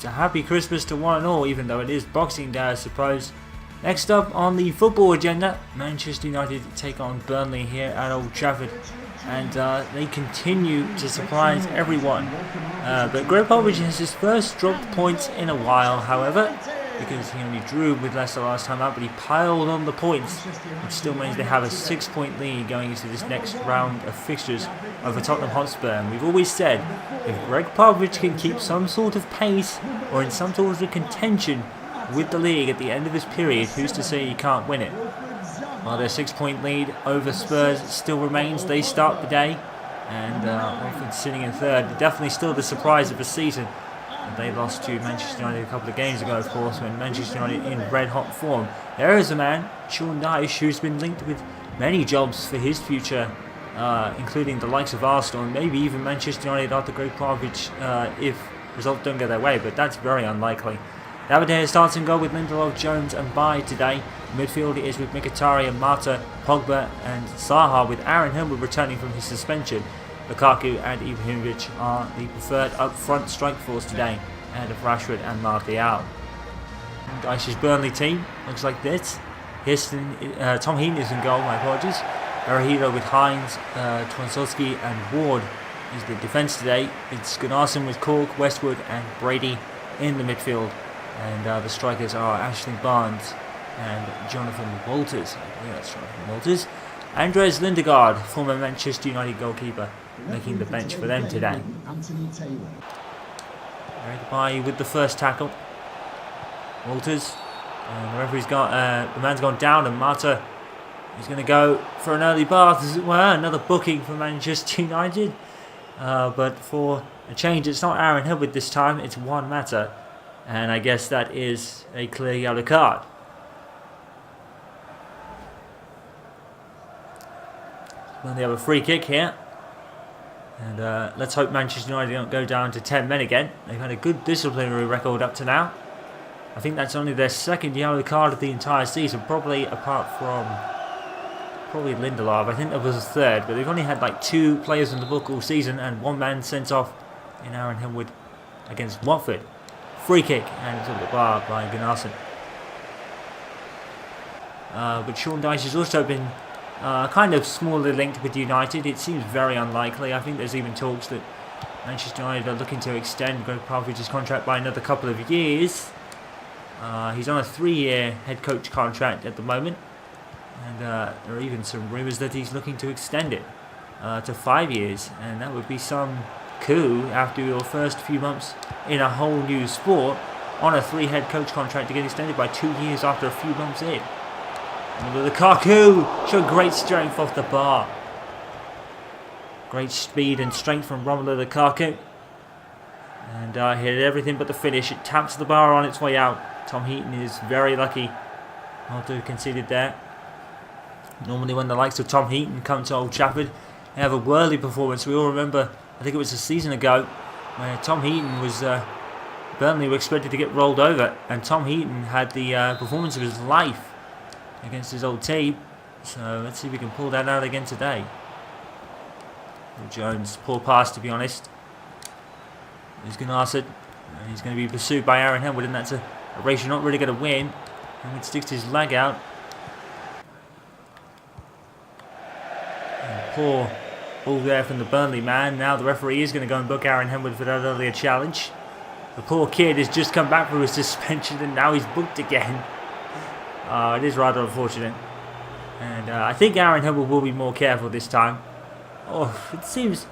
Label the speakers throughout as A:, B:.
A: a happy Christmas to one and all, even though it is Boxing Day, I suppose. Next up on the football agenda, Manchester United take on Burnley here at Old Trafford, and they continue to surprise everyone. But Gregg Popovich has his first dropped points in a while, however, because he only drew with Leicester last time out, but he piled on the points, which still means they have a 6-point lead going into this next round of fixtures over Tottenham Hotspur. And we've always said, if Gregg Popovich can keep some sort of pace or in some sort of contention with the league at the end of this period, who's to say he can't win it? While their 6-point lead over Spurs still remains, they start the day, and Watford sitting in third. Definitely still the surprise of the season. They lost to Manchester United a couple of games ago, of course, when Manchester United in red-hot form. There is a man, Sean Dyche, who's been linked with many jobs for his future, including the likes of Arsenal and maybe even Manchester United after Gregg Popovich, if results don't go their way, but that's very unlikely. David starts in goal with Lindelof, Jones and Bailly today. Midfield is with Mkhitaryan, Mata, Pogba and Zaha, with Aaron Hill returning from his suspension. Lukaku and Ibrahimovic are the preferred up-front strike force today, ahead of Rashford and Martial. Dyche's Burnley team looks like this. Tom Heaton is in goal, my apologies. Arahito with Hines, Twansowski and Ward is the defence today. It's Gunnarsson with Cork, Westwood and Brady in the midfield. And the strikers are Ashley Barnes and Jonathan Walters. Yeah, that's Jonathan Walters. Andres Lindegaard, former Manchester United goalkeeper, making the bench for them today. Bailly with the first tackle. Walters. And the referee's got, the man's gone down, and Mata is going to go for an early bath, as it were. Another booking for Manchester United. But for a change, it's not Aaron Hill this time, it's Juan Mata. And I guess that is a clear yellow card. Well, they have a free kick here. And let's hope Manchester United don't go down to 10 men again. They've had a good disciplinary record up to now. I think that's only their second yellow card of the entire season, probably apart from Lindelof. I think that was a third, but they've only had like 2 players in the book all season and 1 man sent off in Aaron Hill against Watford. Free kick, and it's on the bar by Gunnarsson. But Sean Dyche has also been kind of smallly linked with United. It seems very unlikely. I think there's even talks that Manchester United are looking to extend Gregg Popovich's contract by another couple of years. He's on a 3-year head coach contract at the moment. And there are even some rumours that he's looking to extend it to 5 years. And that would be some coup after your first few months in a whole new sport on a 3 head coach contract to get extended by 2 years after a few months in. And Lukaku showed great strength off the bar. Great speed and strength from Romelu Lukaku. And hit everything but the finish. It taps the bar on its way out. Tom Heaton is very lucky not to have conceded there. Normally when the likes of Tom Heaton come to Old Trafford, they have a whirly performance. We all remember, I think it was a season ago, where Tom Heaton was, Burnley were expected to get rolled over, and Tom Heaton had the performance of his life against his old team. So let's see if we can pull that out again today. Jones, poor pass to be honest. He's Gunnarsson, and he's going to be pursued by Aaron Hill, and that's a race you're not really going to win. And it sticks his leg out. And poor ball there from the Burnley man. Now the referee is going to go and book Aaron Henwood for that earlier challenge. The poor kid has just come back from his suspension and now he's booked again. It is rather unfortunate. And I think Aaron Henwood will be more careful this time. Oh, it seems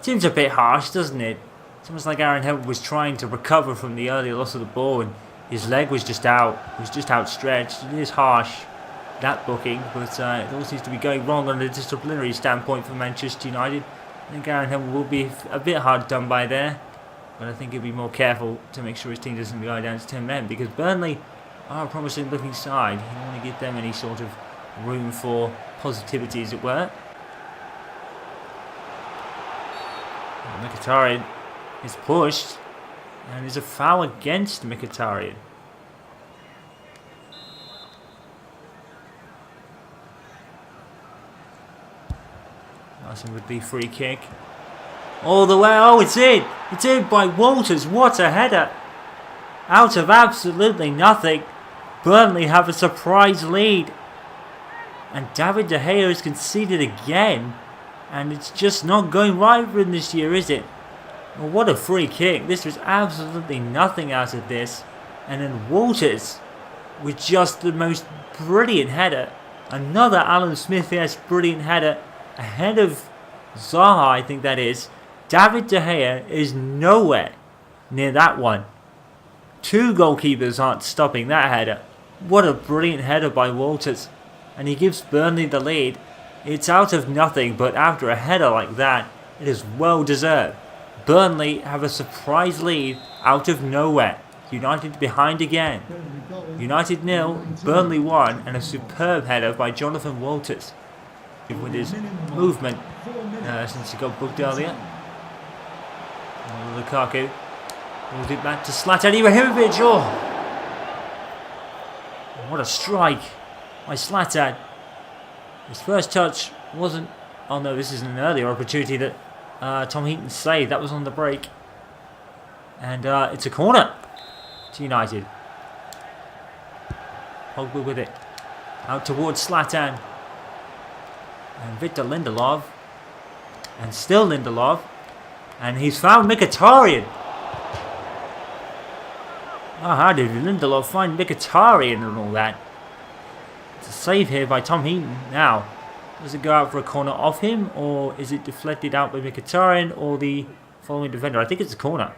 A: a bit harsh, doesn't it? It's almost like Aaron Henwood was trying to recover from the earlier loss of the ball and his leg was just out. It was just outstretched. It is harsh, that booking, but it all seems to be going wrong on a disciplinary standpoint for Manchester United. I think Aaron Hill will be a bit hard done by there, but I think he'll be more careful to make sure his team doesn't go down to 10 men, because Burnley are a promising looking side. You don't want to give them any sort of room for positivity, as it were. Mkhitaryan is pushed, and there's a foul against Mkhitaryan. With the free kick all the way. Oh, it's in! It's in by Walters. What a header! Out of absolutely nothing, Burnley have a surprise lead. And David De Gea has conceded again. And it's just not going right for him this year, is it? Well, what a free kick. This was absolutely nothing out of this. And then Walters with just the most brilliant header. Another Alan Smith-esque brilliant header ahead of Zaha, I think that is. David De Gea is nowhere near that one. Two goalkeepers aren't stopping that header. What a brilliant header by Walters. And he gives Burnley the lead. It's out of nothing, but after a header like that, it is well deserved. Burnley have a surprise lead out of nowhere. United behind again. United 0, Burnley 1, and a superb header by Jonathan Walters. With his movement since he got booked earlier. Lukaku moved it back to Zlatan Ibrahimovic. Oh, what a strike by Zlatan. His first touch wasn't... Oh no, this is an earlier opportunity that Tom Heaton saved. That was on the break. And it's a corner to United. Pogba with it. Out towards Zlatan. And Victor Lindelof. And still Lindelof. And he's found Mkhitaryan. Oh, how did Lindelof find Mkhitaryan and all that? It's a save here by Tom Heaton. Now, does it go out for a corner off him? Or is it deflected out by Mkhitaryan or the following defender? I think it's a corner.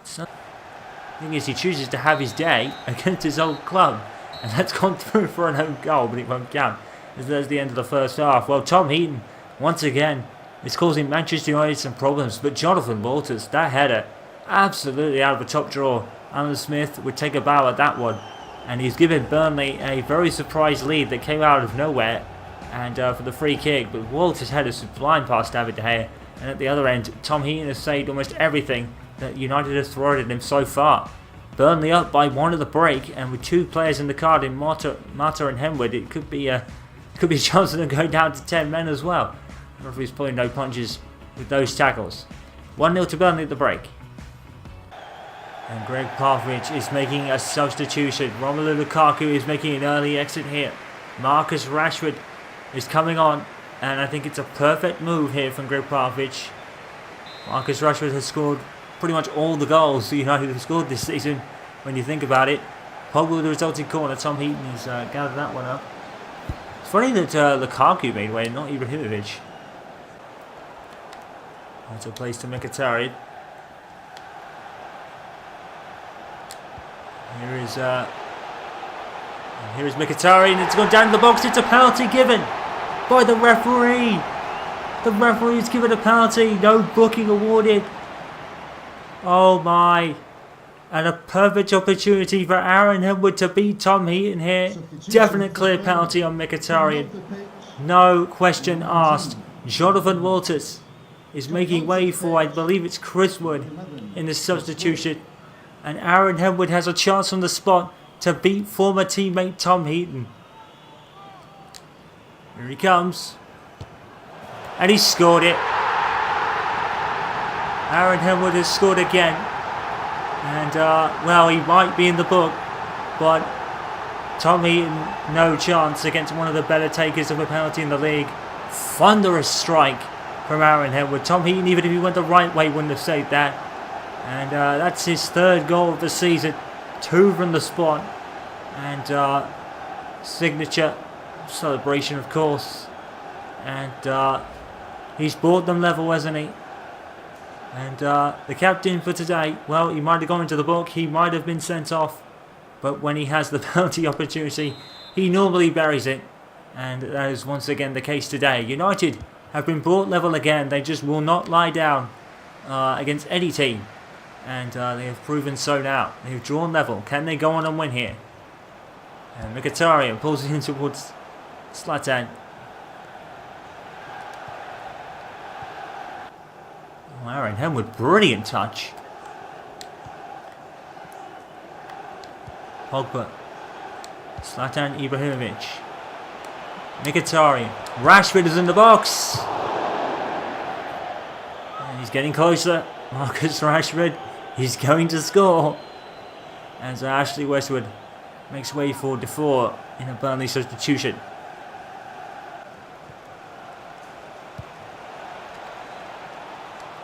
A: So, the thing is, he chooses to have his day against his old club. And that's gone through for an own goal, but it won't count. As there's the end of the first half. Well, Tom Heaton, once again, is causing Manchester United some problems. But Jonathan Walters, that header, absolutely out of the top drawer. Alan Smith would take a bow at that one. And he's given Burnley a very surprise lead that came out of nowhere. And for the free kick. But Walters had a sublime past David De Gea. And at the other end, Tom Heaton has saved almost everything that United has thrown at him so far. Burnley up by one at the break, and with two players in the card in Mata and Henwood, it could be a chance of them going down to 10 men as well. The referee's pulling no punches with those tackles. 1-0 to Burnley at the break. And Gregg Popovich is making a substitution. Romelu Lukaku is making an early exit here. Marcus Rashford is coming on, and I think it's a perfect move here from Gregg Popovich. Marcus Rashford has scored pretty much all the goals United have scored this season, when you think about it. Pogba with the resulting corner. Tom Heaton has gathered that one up. It's funny that Lukaku made way, not Ibrahimovic. That's a place to Mkhitaryan. Here is Mkhitaryan. It's gone down to the box. It's a penalty given by the referee. The referee's given a penalty. No booking awarded. Oh my. And a perfect opportunity for Aaron Henwood to beat Tom Heaton here. Definite clear penalty on Mkhitaryan. No question asked. Jonathan Walters is making way for, I believe it's Chris Wood in the substitution. And Aaron Henwood has a chance on the spot to beat former teammate Tom Heaton. Here he comes. And he scored it. Aaron Henwood has scored again. And, well, he might be in the book. But Tom Heaton, no chance against one of the better takers of a penalty in the league. Thunderous strike from Aaron Henwood. Tom Heaton, even if he went the right way, wouldn't have saved that. And that's his third goal of the season. 2 from the spot. And signature celebration, of course. And he's brought them level, hasn't he? And the captain for today, well, he might have gone into the book. He might have been sent off. But when he has the penalty opportunity, he normally buries it. And that is once again the case today. United have been brought level again. They just will not lie down against any team. And they have proven so now. They have drawn level. Can they go on and win here? And Mkhitaryan pulls it in towards Zlatan. Oh, Aaron Henwood, brilliant touch. Pogba. Zlatan Ibrahimovic. Mkhitaryan. Rashford is in the box. And he's getting closer. Marcus Rashford. He's going to score. as Ashley Westwood makes way for Defoe in a Burnley substitution.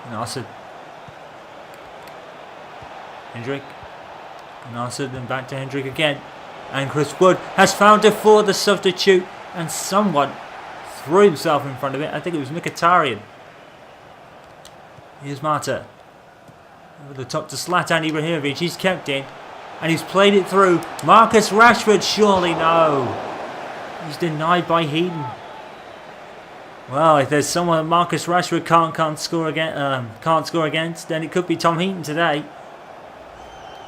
A: Nassad. Hendrick. Nassad, and back to Hendrick again. And Chris Wood has found Defoe, the substitute, and someone threw himself in front of it. I think it was Mkhitaryan. Here's Marta. Over the top to Zlatan Ibrahimovic. He's kept in. And he's played it through. Marcus Rashford, surely no. He's denied by Heaton. Well, if there's someone that Marcus Rashford can't score against, then it could be Tom Heaton today.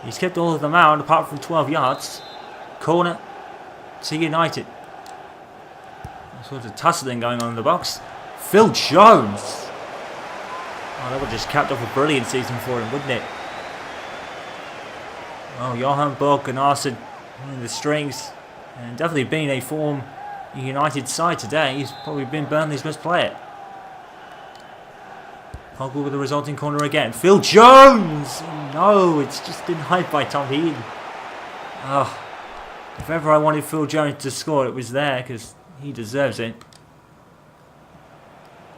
A: He's kept all of them out apart from 12 yards. Corner to United. All sorts of tussling going on in the box. Phil Jones. Oh, that would just capped off a brilliant season for him, wouldn't it? Oh, Johan Borg and Arsene in the strings. And definitely been a form United side today. He's probably been Burnley's best player. Pogba with the resulting corner again. Phil Jones! No, it's just denied by Tom Heaton. Oh, if ever I wanted Phil Jones to score, it was there, because he deserves it.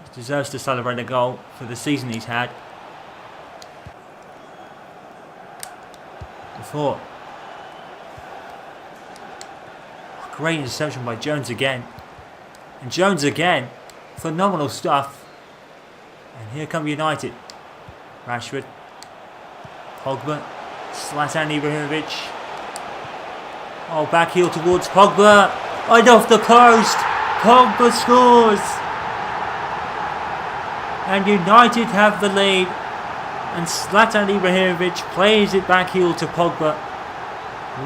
A: He deserves to celebrate a goal for the season he's had. Before. Great interception by Jones again. And Jones again. Phenomenal stuff. And here come United. Rashford. Pogba. Zlatan Ibrahimovic. Oh, back heel towards Pogba. Right off the post. Pogba scores. And United have the lead. And Zlatan Ibrahimovic plays it back heel to Pogba.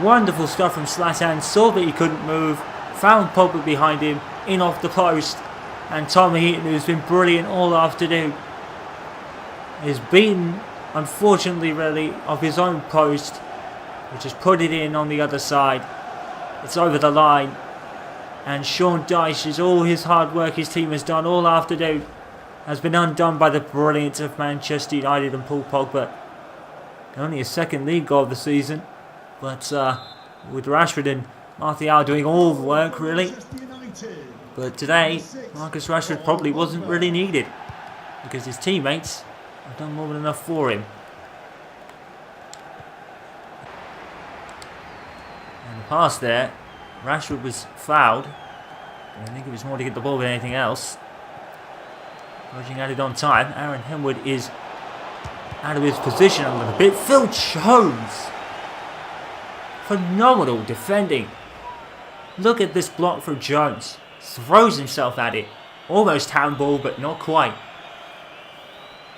A: Wonderful stuff from Zlatan. Saw that he couldn't move. Found Pogba behind him. In off the post. And Tom Heaton, who's been brilliant all afternoon, is beaten, unfortunately, really, off his own post, which has put it in on the other side. It's over the line. And Sean Dyche, all his hard work his team has done all afternoon, has been undone by the brilliance of Manchester United and Paul Pogba. Only his second league goal of the season, but with Rashford and Martial doing all the work, really. But today, Marcus Rashford probably wasn't really needed, because his teammates have done more than enough for him. And the pass there, Rashford was fouled. I think it was more to get the ball than anything else. Virgin added on time. Aaron Henwood is out of his position a little bit. Phil Jones. Phenomenal defending. Look at this block from Jones. Throws himself at it. Almost handball, but not quite.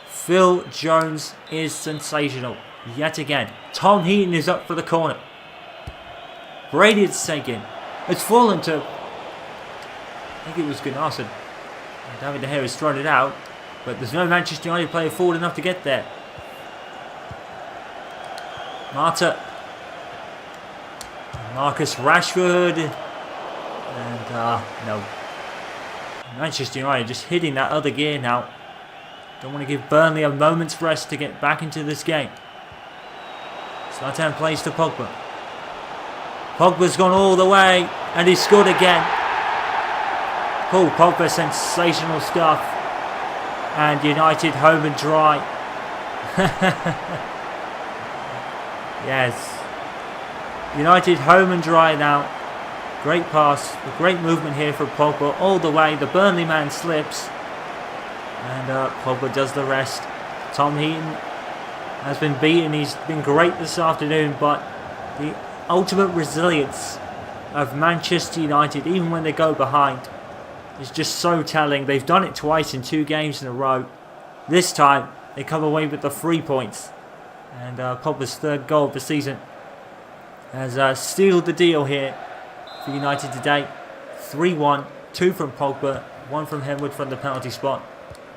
A: Phil Jones is sensational. Yet again. Tom Heaton is up for the corner. Brady is taken. It's fallen to, I think it was Gunnarsson. David De Gea has thrown it out, but there's no Manchester United player forward enough to get there. Marta. Marcus Rashford. And, no. Manchester United just hitting that other gear now. Don't want to give Burnley a moment's rest to get back into this game. Zlatan plays to Pogba. Pogba's gone all the way, and he's scored again. Paul Pogba, sensational stuff. And United home and dry. Yes. United home and dry now. Great pass, a great movement here from Pogba all the way. The Burnley man slips. And Pogba does the rest. Tom Heaton has been beaten. He's been great this afternoon, but the ultimate resilience of Manchester United, even when they go behind, is just so telling. They've done it twice in 2 games in a row. This time, they come away with the 3 points. And Pogba's 3rd goal of the season has sealed the deal here for United today. 3-1, 2 from Pogba, 1 from Henwood from the penalty spot.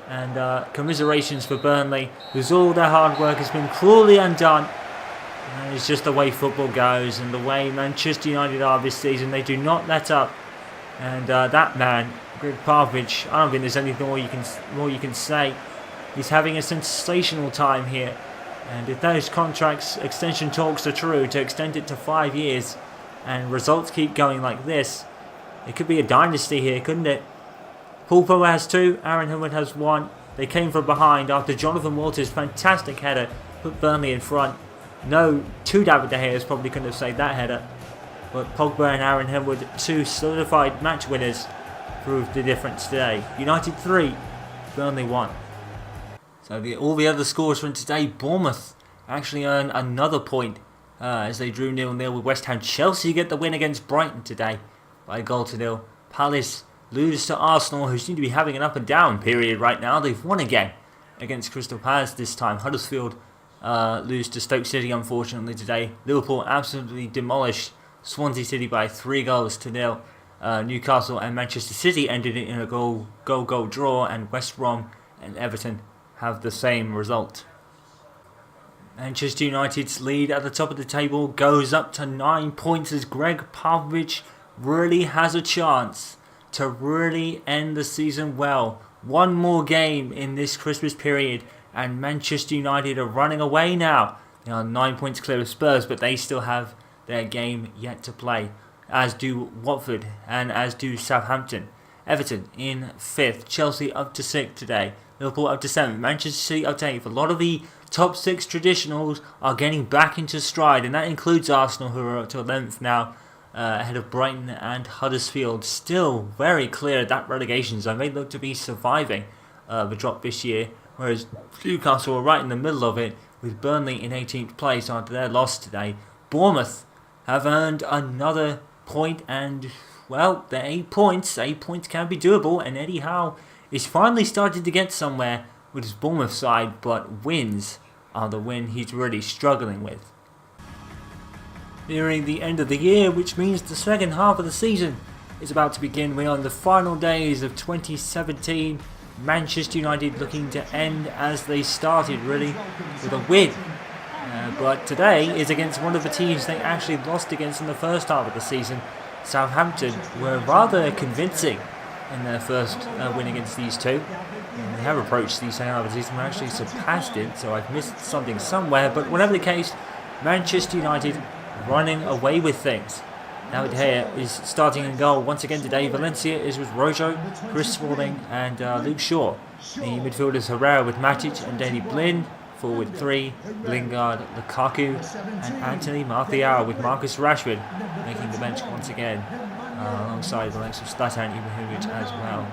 A: And commiserations for Burnley, whose all their hard work has been cruelly undone. And it's just the way football goes, and the way Manchester United are this season. They do not let up. And that man, Gregg Popovich, I don't think there's anything more you can say. He's having a sensational time here. And if those contracts extension talks are true, to extend it to 5 years and results keep going like this, it could be a dynasty here, couldn't it? Pulpo has 2, Aaron Hill has 1. They came from behind after Jonathan Walters' fantastic header put Burnley in front. No, 2 David De Gea's probably couldn't have saved that header. But Pogba and Aaron Hill, 2 solidified match winners, proved the difference today. United 3, Burnley 1. So all the other scores from today, Bournemouth actually earned another point as they drew 0-0 with West Ham. Chelsea get the win against Brighton today by a goal to 0. Palace lose to Arsenal, who seem to be having an up and down period right now. They've won again against Crystal Palace this time. Huddersfield lose to Stoke City unfortunately today. Liverpool absolutely demolished Swansea City by 3 goals to 0. Newcastle and Manchester City ended it in a goal draw, and West Brom and Everton have the same result. Manchester United's lead at the top of the table goes up to 9 points as Gregg Popovich really has a chance to really end the season well. 1 more game in this Christmas period and Manchester United are running away now. They are 9 points clear of Spurs, but they still have their game yet to play, as do Watford and as do Southampton. Everton in 5th, Chelsea up to 6th today, Liverpool up to 7th, Manchester City up to 8th. A lot of the top 6 traditionals are getting back into stride, and that includes Arsenal, who are up to 11th now, ahead of Brighton and Huddersfield. Still very clear of that relegation zone. They look to be surviving the drop this year, whereas Newcastle are right in the middle of it, with Burnley in 18th place after their loss today. Bournemouth have earned another point, and well, they're 8 points. 8 points can be doable, and Eddie Howe is finally starting to get somewhere with his Bournemouth side, but wins are the win he's really struggling with. Nearing the end of the year, which means the second half of the season is about to begin. We're on the final days of 2017. Manchester United looking to end as they started, really, with a win. But today is against one of the teams they actually lost against in the first half of the season. Southampton were rather convincing in their first win against these two. And they have approached the second half of the season, actually surpassed it, so I've missed something somewhere. But whatever the case, Manchester United running away with things. Now De Gea is starting in goal once again today. Valencia is with Rojo, Chris Smalling and Luke Shaw. The midfielders Herrera with Matic and Danny Blind. Forward 3, Lingard, Lukaku and Anthony Martial, with Marcus Rashford making the bench once again, alongside the likes of Zlatan Ibrahimovic as well.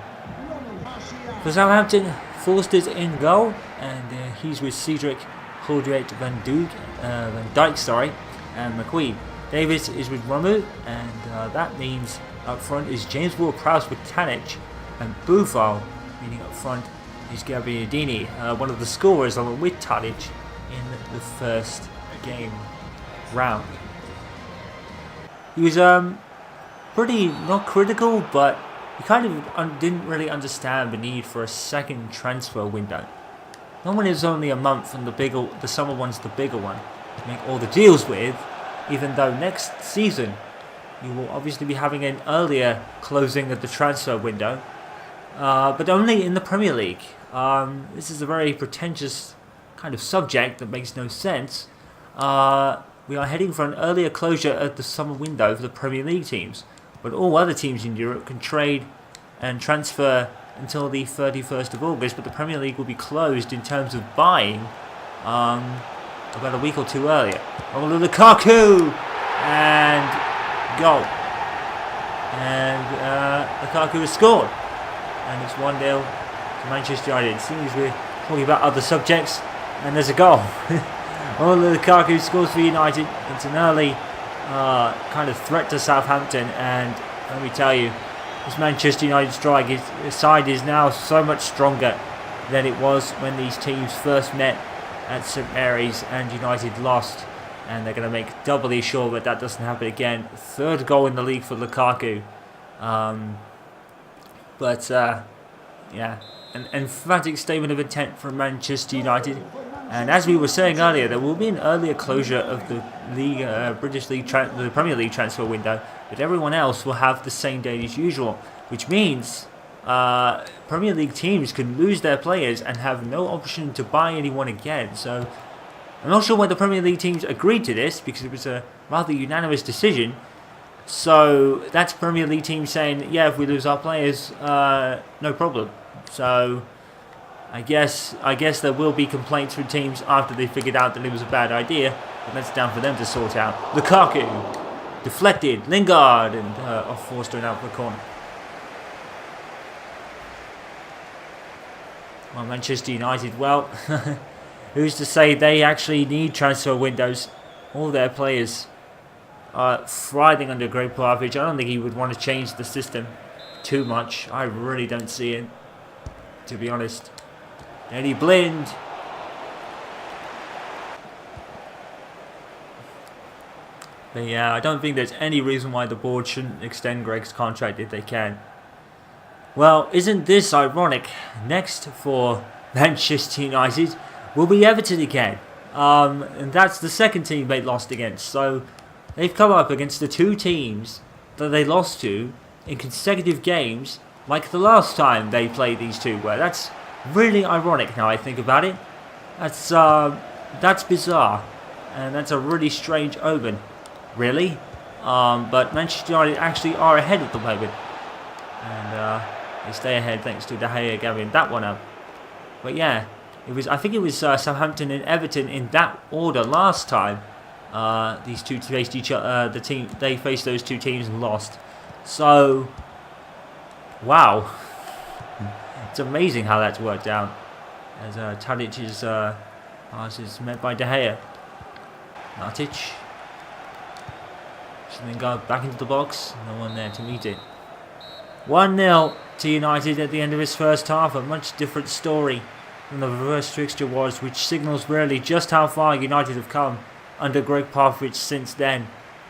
A: For Southampton, Forster's in goal, and he's with Cedric, Holdreit, Van Dijk, and McQueen. Davis is with Romu, and that means up front is James Ward-Prowse with Tadic, and Buffon, meaning up front, is Gabbiadini, one of the scorers along with Tadic in the first game round. He was pretty not critical, but he kind of didn't really understand the need for a second transfer window. Not when it's only a month and the summer one's the bigger one to make all the deals with, even though next season you will obviously be having an earlier closing of the transfer window, but only in the Premier League. This is a very pretentious kind of subject that makes no sense. We are heading for an earlier closure of the summer window for the Premier League teams, but all other teams in Europe can trade and transfer until the 31st of August, but the Premier League will be closed in terms of buying about a week or two earlier. Lukaku and goal. And Lukaku has scored. And it's 1-0 to Manchester United. Seeing as we're talking about other subjects, and there's a goal. Lukaku scores for United. It's an early kind of threat to Southampton, and let me tell you, this Manchester United side is now so much stronger than it was when these teams first met at St Mary's and United lost, and they're going to make doubly sure that doesn't happen again. 3rd goal in the league for Lukaku. An emphatic statement of intent from Manchester United. And as we were saying earlier, there will be an earlier closure of the league, the Premier League transfer window, but everyone else will have the same date as usual, which means Premier League teams can lose their players and have no option to buy anyone again. So I'm not sure why the Premier League teams agreed to this, because it was a rather unanimous decision. So that's Premier League teams saying, yeah, if we lose our players, no problem. So I guess there will be complaints from teams after they figured out that it was a bad idea, but that's down for them to sort out. Lukaku, deflected, Lingard, and off Forster and out for the corner. Well, Manchester United, well, who's to say they actually need transfer windows? All their players are thriving under Gregg Popovich. I don't think he would want to change the system too much. I really don't see it, to be honest. Eddie Blind. But yeah, I don't think there's any reason why the board shouldn't extend Gregg's contract if they can. Well, isn't this ironic? Next for Manchester United will be Everton again. And that's the second team they lost against. So they've come up against the two teams that they lost to in consecutive games, like the last time they played these two were. That's really ironic now I think about it. That's bizarre. And that's a really strange omen, really. But Manchester United actually are ahead at the moment. And they stay ahead thanks to De Gea gathering that one up. But yeah, I think it was Southampton and Everton in that order last time. These two faced each other. They faced those two teams and lost. So, wow, it's amazing how that's worked out. As Tadic's pass is met by De Gea. Matic. Lingard back into the box. No one there to meet it. 1-0 to United at the end of his first half. A much different story than the reverse fixture was, which signals really just how far United have come under Gregg Popovich since then.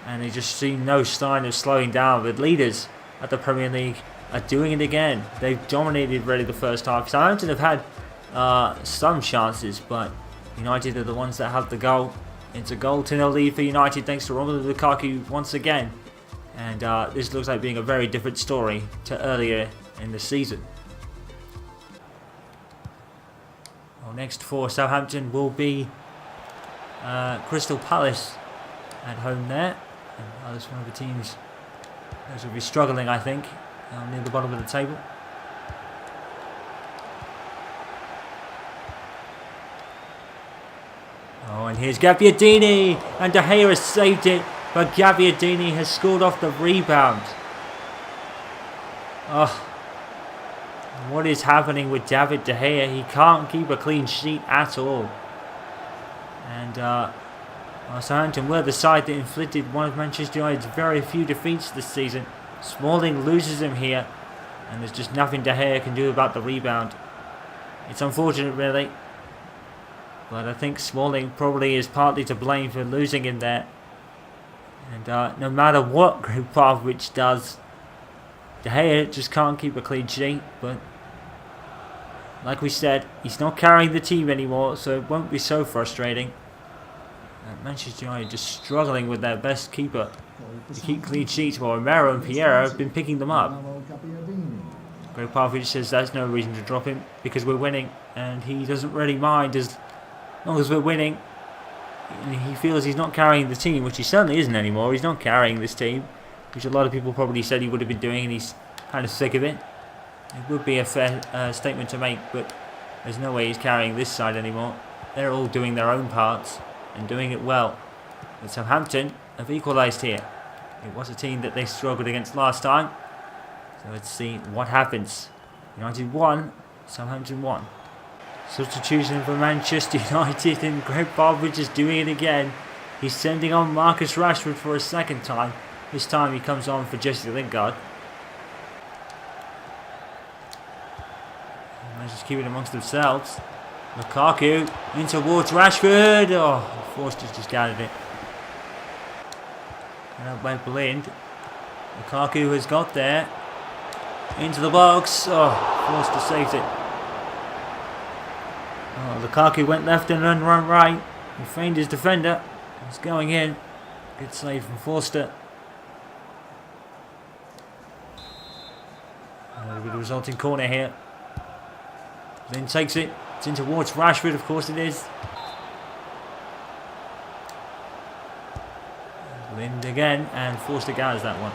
A: And they just see no sign of slowing down. The leaders at the Premier League are doing it again. They've dominated really the first half. Southampton have had some chances, but United are the ones that have the goal. It's a goal to no lead for United thanks to Romelu Lukaku once again. And this looks like being a very different story to earlier in the season. Well, next for Southampton will be Crystal Palace at home there. And that's one of the teams those will be struggling, I think, near the bottom of the table. Oh, and here's Gabbiadini, and De Gea has saved it, but Gabbiadini has scored off the rebound. Oh, what is happening with David De Gea? He can't keep a clean sheet at all. And Southampton were the side that inflicted one of Manchester United's very few defeats this season. Smalling loses him here, and there's just nothing De Gea can do about the rebound. It's unfortunate, really. But I think Smalling probably is partly to blame for losing him there. And no matter what Gregg Popovich does, De Gea just can't keep a clean sheet. But like we said, he's not carrying the team anymore, so it won't be so frustrating. Manchester United just struggling with their best keeper to keep clean sheets, while Romero and Piero have been picking them up. Gregg Popovich says there's no reason to drop him because we're winning, and he doesn't really mind as long as we're winning. He feels he's not carrying the team, which he certainly isn't anymore. He's not carrying this team, which a lot of people probably said he would have been doing, and he's kind of sick of it. It would be a fair statement to make, but there's no way he's carrying this side anymore. They're all doing their own parts and doing it well. But Southampton have equalised here. It was a team that they struggled against last time. So let's see what happens. United won, Southampton won. Substitution for Manchester United, and Gregg Popovich is doing it again. He's sending on Marcus Rashford for a second time. This time he comes on for Jesse Lingard. Let's just keep it amongst themselves. Lukaku in towards Rashford. Oh, Forster's just gathered it. And out by Blind. Lukaku has got there. Into the box. Oh, Forster saves it. Oh, Lukaku went left and then ran right. He feigned his defender. It's going in. Good save from Forster. With a resulting corner here. Then takes it. It's in towards Rashford, of course it is. Lind again, and forced to Gaz that one.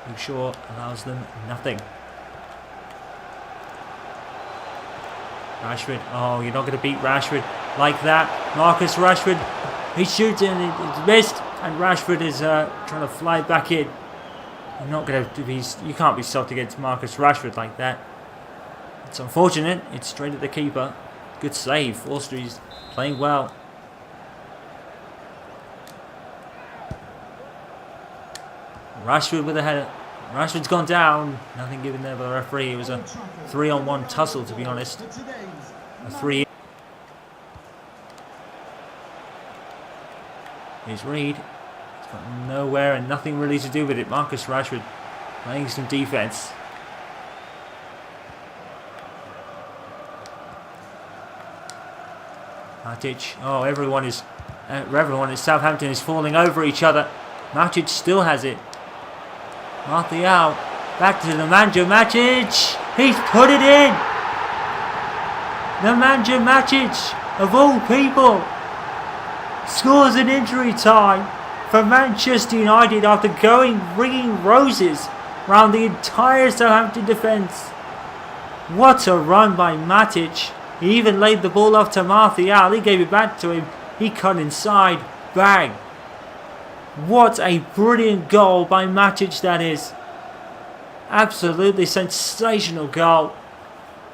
A: Luke Shaw allows them nothing. Rashford, oh, you're not going to beat Rashford like that. Marcus Rashford, he shoots and it's missed, and Rashford is trying to fly back in. You're not going to be, you can't be soft against Marcus Rashford like that. It's unfortunate. It's straight at the keeper. Good save. Forster's playing well. Rashford with a header. Rashford's gone down. Nothing given there by the referee. It was a 3-on-1 tussle, to be honest. A 3. Here's Reed. He's got nowhere and nothing really to do with it. Marcus Rashford playing some defence. Matic. Oh, everyone at Southampton is falling over each other. Matic still has it. Martial. Back to the manager. Matic. He's put it in. The manager Matic, of all people, scores an injury time for Manchester United after ringing roses around the entire Southampton defence. What a run by Matic. He even laid the ball off to Martial. He gave it back to him. He cut inside. Bang. What a brilliant goal by Matic that is. Absolutely sensational goal.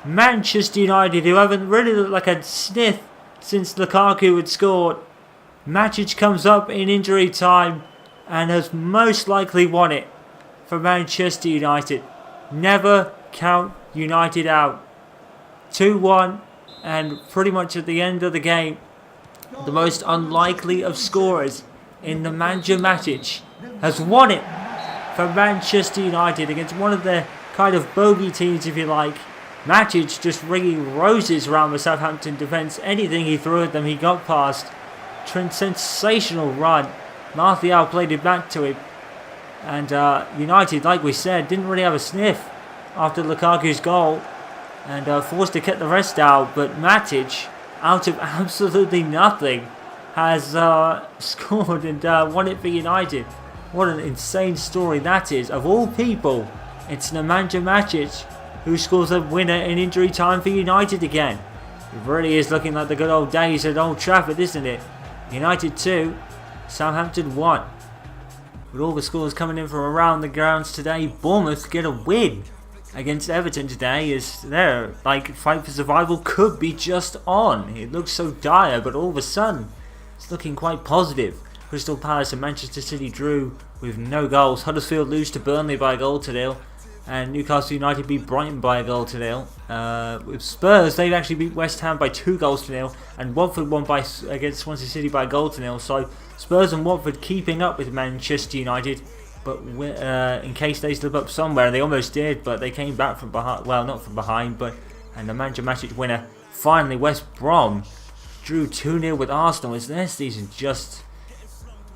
A: Manchester United, who haven't really looked like a sniff since Lukaku had scored. Matic comes up in injury time and has most likely won it for Manchester United. Never count United out. 2-1. And pretty much at the end of the game, the most unlikely of scorers in the manager Matic has won it for Manchester United against one of their kind of bogey teams, if you like. Matic just ringing roses around the Southampton defence. Anything he threw at them, he got past. Sensational run. Martial played it back to him. And United, like we said, didn't really have a sniff after Lukaku's goal. And forced to cut the rest out, but Matic, out of absolutely nothing, has scored and won it for United. What an insane story that is. Of all people, it's Nemanja Matic who scores a winner in injury time for United again. It really is looking like the good old days at Old Trafford, isn't it? United 2, Southampton 1. With all the scores coming in from around the grounds today, Bournemouth get a win against Everton today, as their fight for survival could be just on. It looks so dire, but all of a sudden it's looking quite positive. Crystal Palace and Manchester City drew with no goals. Huddersfield lose to Burnley by a goal to 0, and Newcastle United beat Brighton by a goal to 0. With Spurs, they've actually beat West Ham by 2 goals to 0, and Watford won against Swansea City by a goal to 0. So Spurs and Watford keeping up with Manchester United. But in case they slip up somewhere, and they almost did, but they came back from behind. Well, not from behind, and the Manchester Matic winner. Finally, West Brom drew 2-0 with Arsenal. As their season just,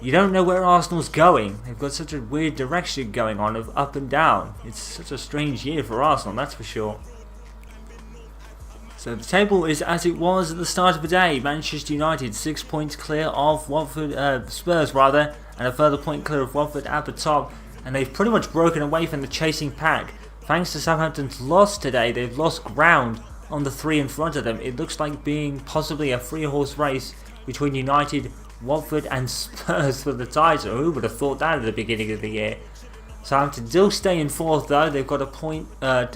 A: you don't know where Arsenal's going. They've got such a weird direction going on of up and down. It's such a strange year for Arsenal, that's for sure. So the table is as it was at the start of the day. Manchester United 6 points clear of Spurs rather, and a further point clear of Watford at the top. And they've pretty much broken away from the chasing pack. Thanks to Southampton's loss today, they've lost ground on the 3 in front of them. It looks like being possibly a 3-horse race between United, Watford and Spurs for the title. Who would have thought that at the beginning of the year? Southampton still stay in 4th though. They've got a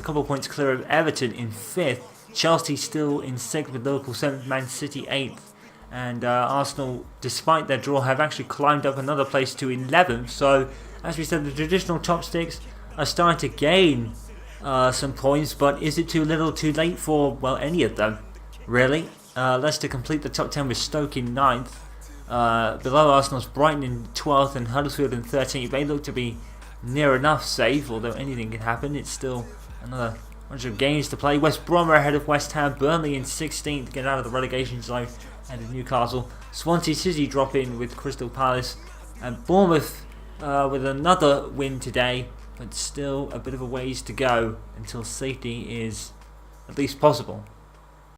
A: couple of points clear of Everton in 5th. Chelsea still in 6th with Liverpool 7th, Man City 8th. And Arsenal, despite their draw, have actually climbed up another place to 11th. So, as we said, the traditional top sticks are starting to gain some points. But is it too little, too late for, well, any of them, really? Leicester complete the top 10 with Stoke in 9th. Below Arsenal's Brighton in 12th and Huddersfield in 13th. They look to be near enough safe, although anything can happen. It's still another bunch of games to play. West Brom are ahead of West Ham. Burnley in 16th, get out of the relegation zone, and in Newcastle. Swansea City drop in with Crystal Palace, and Bournemouth with another win today, but still a bit of a ways to go until safety is at least possible.